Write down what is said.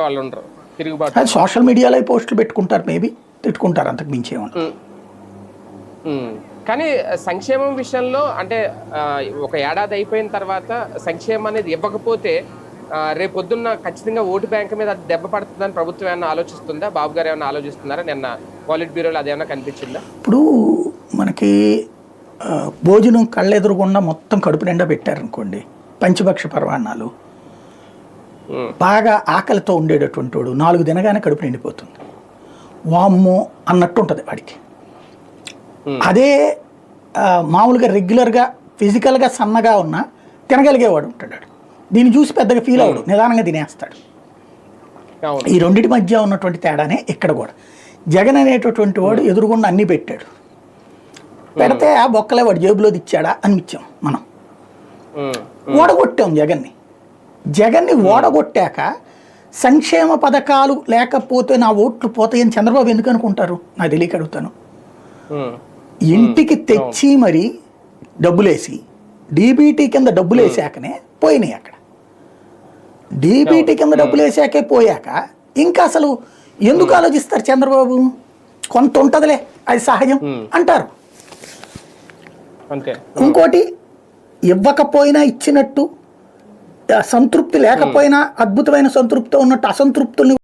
వాళ్ళు ఉండరు తిరుగుబాటు. అది సోషల్ మీడియాలో పోస్టులు పెట్టుకుంటారు, మేబీ తిట్టుకుంటారు, అంతకు మించి ఏమన్నా. కానీ సంక్షేమం విషయంలో అంటే ఒక ఏడాది అయిపోయిన తర్వాత సంక్షేమం అనేది ఇవ్వకపోతే రేపొద్దున్న ఖచ్చితంగా ఓటు బ్యాంక్ మీద అది దెబ్బ పడుతుందని ప్రభుత్వం ఏమైనా ఆలోచిస్తుందా? బాబు గారు ఏమైనా ఆలోచిస్తున్నారా? నిన్న పాలిట్ బ్యూరోలో అదేమైనా కనిపించిందా? ఇప్పుడు మనకి భోజనం కళ్ళెదురుగుండా మొత్తం కడుపు నిండా పెట్టారనుకోండి, పంచభక్ష పరమాన్నాలు, బాగా ఆకలితో ఉండేటటువంటి వాడు 4 తినగానే కడుపు నిండిపోతుంది, వామ్మో అన్నట్టు ఉంటుంది వాడికి. అదే మామూలుగా రెగ్యులర్గా ఫిజికల్గా సన్నగా ఉన్నా తినగలిగేవాడు ఉంటాడు. దీన్ని చూసి పెద్దగా ఫీల్ అవ్వడు, నిదానంగా తినేస్తాడు. ఈ రెండింటి మధ్య ఉన్నటువంటి తేడానే ఇక్కడ కూడా. జగన్ అనేటటువంటి వాడు ఎదురుగుండా అన్నీ పెట్టాడు, పెడితే ఆ బొక్కలే వాడు జేబులో ఇచ్చాడా అనిపించాం మనం. ఓడగొట్టాం జగన్ని ఓడగొట్టాక సంక్షేమ పథకాలు లేకపోతే నా ఓట్లు పోతాయని చంద్రబాబు ఎందుకు అనుకుంటారు? నాకు తెలియక అడుగుతాను. ఇంటికి తెచ్చి మరి డబ్బులేసి డీబీటీ కింద డబ్బులు వేసాకనే పోయినాయి. అక్కడ డీబీటీ కింద డబ్బులు వేసాకే పోయాక ఇంకా అసలు ఎందుకు ఆలోచిస్తారు చంద్రబాబు? కొంత ఉంటుందిలే, అది సహజం అంటారు. ఇంకోటి, ఇవ్వకపోయినా ఇచ్చినట్టు, సంతృప్తి లేకపోయినా అద్భుతమైన సంతృప్తితో ఉన్నట్టు అసంతృప్తుల్ని